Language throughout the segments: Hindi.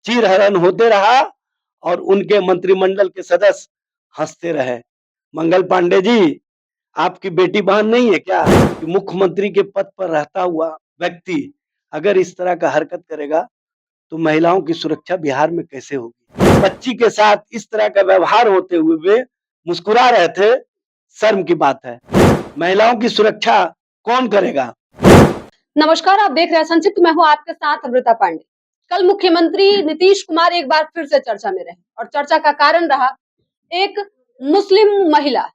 चीरहरण होते रहा और उनके मंत्रिमंडल के सदस्य हंसते रहे। मंगल पांडे जी, आपकी बेटी बहन नहीं है क्या कि मुख्यमंत्री के पद पर रहता हुआ व्यक्ति अगर इस तरह का हरकत करेगा तो महिलाओं की सुरक्षा बिहार में कैसे होगी? बच्ची के साथ इस तरह का व्यवहार होते हुए वे मुस्कुरा रहे थे, शर्म की बात है। महिलाओं की सुरक्षा कौन करेगा? नमस्कार, आप देख रहे हैं संक्षिप्त। मैं हूं आपके साथ अमृता पांडे। कल मुख्यमंत्री नीतीश कुमार एक बार फिर से चर्चा में रहे और चर्चा का कारण रहा एक मुस्लिम महिला,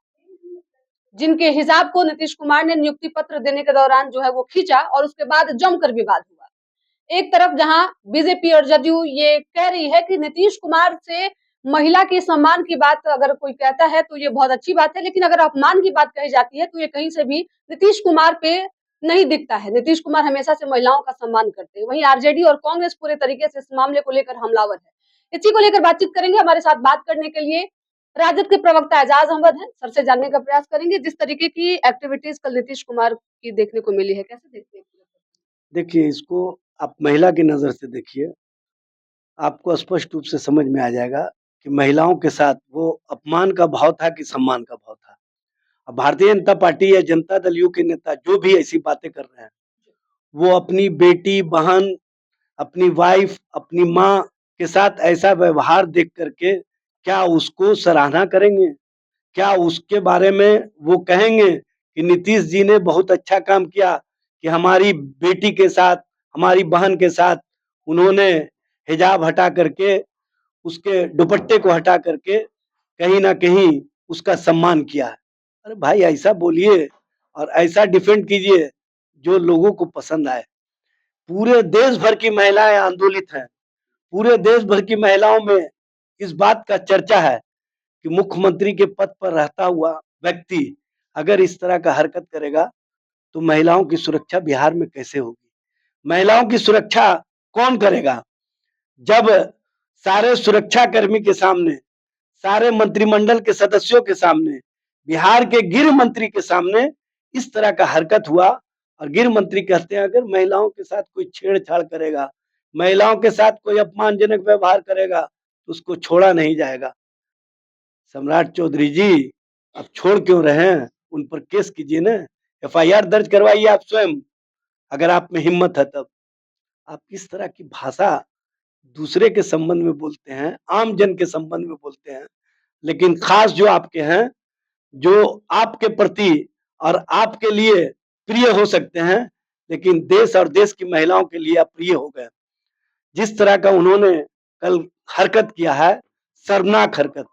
जिनके हिजाब को नीतीश कुमार ने नियुक्ति पत्र देने के दौरान जो है वो खींचा और उसके बाद जमकर विवाद हुआ। एक तरफ जहां बीजेपी और जदयू ये कह रही है कि नीतीश कुमार से महिला के सम्मान की बात अगर कोई कहता है तो ये बहुत अच्छी बात है, लेकिन अगर अपमान की बात कही जाती है तो ये कहीं से भी नीतीश कुमार पे नहीं दिखता है। नीतीश कुमार हमेशा से महिलाओं का सम्मान करते हैं। वहीं आरजेडी और कांग्रेस पूरे तरीके से इस मामले को लेकर हमलावर है। इसी को लेकर बातचीत करेंगे। हमारे साथ बात करने के लिए राजद के प्रवक्ता एजाज अहमद हैं। सर से जानने का प्रयास करेंगे जिस तरीके की एक्टिविटीज कल नीतीश कुमार की देखने को मिली है, कैसे देखते हैं? देखिए, इसको आप महिला की नजर से देखिए, आपको स्पष्ट रूप से समझ में आ जाएगा कि महिलाओं के साथ वो अपमान का भाव था कि सम्मान का भाव था। अब भारतीय जनता पार्टी या जनता दल यू के नेता जो भी ऐसी बातें कर रहे हैं, वो अपनी बेटी, बहन, अपनी वाइफ, अपनी माँ के साथ ऐसा व्यवहार देख करके क्या उसको सराहना करेंगे? क्या उसके बारे में वो कहेंगे कि नीतीश जी ने बहुत अच्छा काम किया कि हमारी बेटी के साथ, हमारी बहन के साथ उन्होंने हिजाब हटा करके, उसके दुपट्टे को हटा करके कहीं ना कहीं उसका सम्मान किया है? अरे भाई, ऐसा बोलिए और ऐसा डिफेंड कीजिए जो लोगों को पसंद आए। पूरे देश भर की महिलाएं आंदोलित हैं। पूरे देश भर की महिलाओं में इस बात का चर्चा है कि मुख्यमंत्री के पद पर रहता हुआ व्यक्ति अगर इस तरह का हरकत करेगा तो महिलाओं की सुरक्षा बिहार में कैसे होगी? महिलाओं की सुरक्षा कौन करेगा? जब सारे सुरक्षा कर्मी के सामने, सारे मंत्रिमंडल के सदस्यों के सामने, बिहार के गृह मंत्री के सामने इस तरह का हरकत हुआ और गृह मंत्री कहते हैं अगर महिलाओं के साथ कोई छेड़छाड़ करेगा, महिलाओं के साथ कोई अपमानजनक व्यवहार करेगा तो उसको छोड़ा नहीं जाएगा। सम्राट चौधरी जी, आप छोड़ क्यों रहे हैं? उन पर केस कीजिए ना, एफआईआर दर्ज करवाइए आप स्वयं, अगर आप में हिम्मत है तब। आप किस तरह की भाषा दूसरे के संबंध में बोलते हैं, आम जन के संबंध में बोलते हैं, लेकिन खास जो आपके हैं, जो आपके प्रति और आपके लिए प्रिय हो सकते हैं, लेकिन देश और देश की महिलाओं के लिए अप्रिय हो गए। जिस तरह का उन्होंने कल हरकत किया है, शर्मनाक हरकत,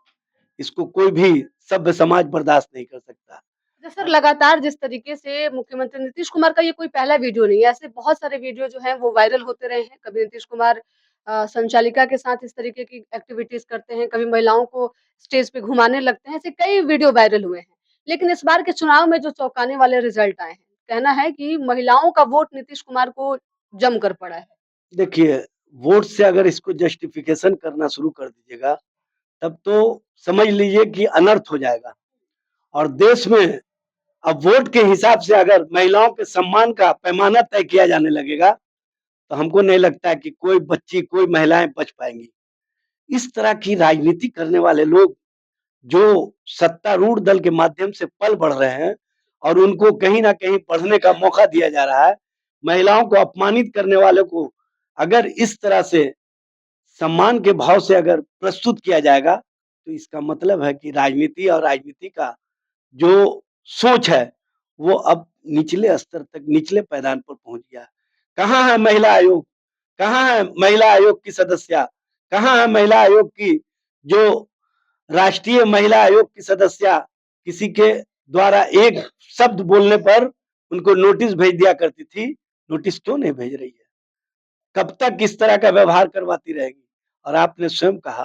इसको कोई भी सभ्य समाज बर्दाश्त नहीं कर सकता। सर, लगातार जिस तरीके से मुख्यमंत्री नीतीश कुमार का ये कोई पहला वीडियो नहीं है, ऐसे बहुत सारे वीडियो जो हैं वो वायरल होते रहे हैं। कभी नीतीश कुमार संचालिका के साथ इस तरीके की एक्टिविटीज करते हैं, कभी महिलाओं को स्टेज पे घुमाने लगते हैं, ऐसे कई वीडियो वायरल हुए हैं। लेकिन इस बार के चुनाव में जो चौंकाने वाले रिजल्ट आए हैं, कहना है कि महिलाओं का वोट नीतीश कुमार को जमकर पड़ा है। देखिए, वोट से अगर इसको जस्टिफिकेशन करना शुरू कर दीजिएगा, तब तो समझ लीजिए कि अनर्थ हो जाएगा। और देश में अब वोट के हिसाब से अगर महिलाओं के सम्मान का पैमाना तय किया जाने लगेगा, तो हमको नहीं लगता है कि कोई बच्ची, कोई महिलाएं बच पाएंगी। इस तरह की राजनीति करने वाले लोग जो सत्तारूढ़ दल के माध्यम से पल बढ़ रहे हैं और उनको कहीं ना कहीं बढ़ने का मौका दिया जा रहा है, महिलाओं को अपमानित करने वालों को अगर इस तरह से सम्मान के भाव से अगर प्रस्तुत किया जाएगा, तो इसका मतलब है कि राजनीति और राजनीति का जो सोच है, वो अब निचले स्तर तक, निचले पायदान पर पहुंच गया है। कहाँ है महिला आयोग? कहाँ है महिला आयोग की सदस्या? कहाँ है महिला आयोग की जो राष्ट्रीय महिला आयोग की सदस्या किसी के द्वारा एक शब्द बोलने पर उनको नोटिस भेज दिया करती थी, नोटिस क्यों नहीं भेज रही है? कब तक इस तरह का व्यवहार करवाती रहेगी? और आपने स्वयं कहा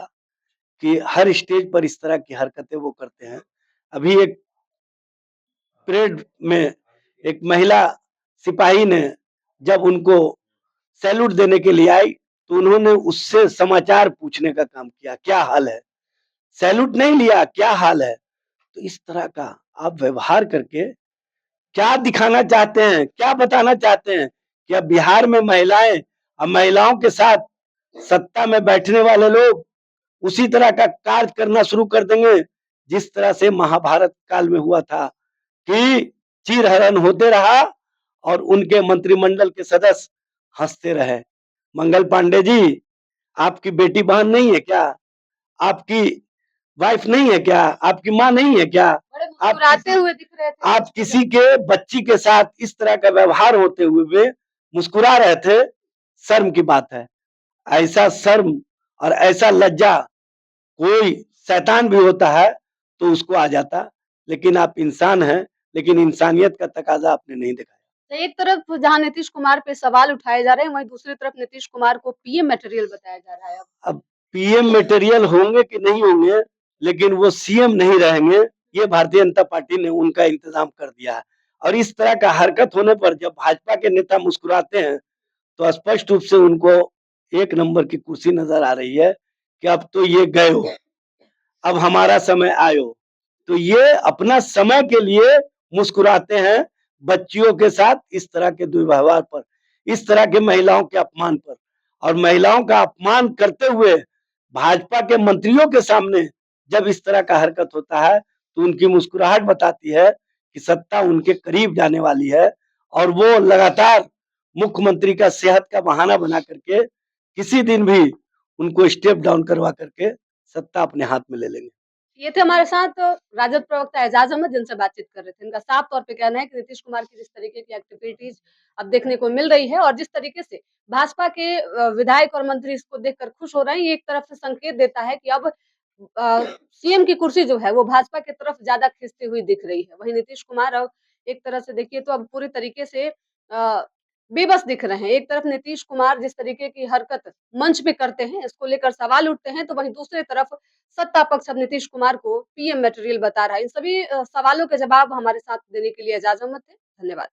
कि हर स्टेज पर इस तरह की हरकतें वो करते हैं। अभी एक परेड में एक महिला सिपाही ने जब उनको सैल्यूट देने के लिए आई, तो उन्होंने उससे समाचार पूछने का काम किया, क्या हाल है? सैल्यूट नहीं लिया, क्या हाल है? तो इस तरह का आप व्यवहार करके क्या दिखाना चाहते हैं? क्या बताना चाहते हैं कि अब बिहार में महिलाएं, अब महिलाओं के साथ सत्ता में बैठने वाले लोग उसी तरह का कार्य करना शुरू कर देंगे जिस तरह से महाभारत काल में हुआ था कि चीरहरण होते रहा और उनके मंत्रिमंडल के सदस्य हंसते रहे। मंगल पांडे जी, आपकी बेटी बहन नहीं है क्या? आपकी वाइफ नहीं है क्या? आपकी माँ नहीं है क्या? बड़े मुस्कुराते हुए दिख रहे थे। आप किसी के बच्ची के साथ इस तरह का व्यवहार होते हुए वे मुस्कुरा रहे थे, शर्म की बात है। ऐसा शर्म और ऐसा लज्जा कोई शैतान भी होता है तो उसको आ जाता, लेकिन आप इंसान हैं, लेकिन इंसानियत का तकाजा आपने नहीं दिखाया। तो एक तरफ जहाँ नीतीश कुमार पे सवाल उठाए जा रहे हैं, वहीं दूसरी तरफ नीतीश कुमार को पीएम मटेरियल बताया जा रहा है अब। अब पीएम मटेरियल होंगे कि नहीं होंगे, लेकिन वो सीएम नहीं रहेंगे, ये भारतीय जनता पार्टी ने उनका इंतजाम कर दिया है। और इस तरह का हरकत होने पर जब भाजपा के नेता मुस्कुराते हैं, तो स्पष्ट रूप से उनको एक नंबर की कुर्सी नजर आ रही है कि अब तो ये गए हो, अब हमारा समय आयो। तो ये अपना समय के लिए मुस्कुराते हैं बच्चियों के साथ इस तरह के दुर्व्यवहार पर, इस तरह के महिलाओं के अपमान पर। और महिलाओं का अपमान करते हुए भाजपा के मंत्रियों के सामने जब इस तरह का हरकत होता है तो उनकी मुस्कुराहट बताती है कि सत्ता उनके करीब जाने वाली है और वो लगातार मुख्यमंत्री का सेहत का बहाना बना करके किसी दिन भी उनको स्टेप डाउन करवा करके सत्ता अपने हाथ में ले लेंगे। ये थे हमारे साथ राजद प्रवक्ता एजाज अहमद, जिनसे बातचीत कर रहे थे। इनका साफ तौर पे कहना है कि नीतीश कुमार की जिस तरीके की एक्टिविटीज अब देखने को मिल रही है और जिस तरीके से भाजपा के विधायक और मंत्री इसको देखकर खुश हो रहे हैं, ये एक तरफ से संकेत देता है कि अब सीएम की कुर्सी जो है वो भाजपा की तरफ ज्यादा खिंचती हुई दिख रही है। वहीं नीतीश कुमार अब एक तरह से देखिए तो अब पूरी तरीके से बेबस दिख रहे हैं। एक तरफ नीतीश कुमार जिस तरीके की हरकत मंच पे करते हैं, इसको लेकर सवाल उठते हैं, तो वहीं दूसरी तरफ सत्ता पक्ष अब नीतीश कुमार को पीएम मटेरियल बता रहा है। इन सभी सवालों के जवाब हमारे साथ देने के लिए एजाज अहमद थे। धन्यवाद।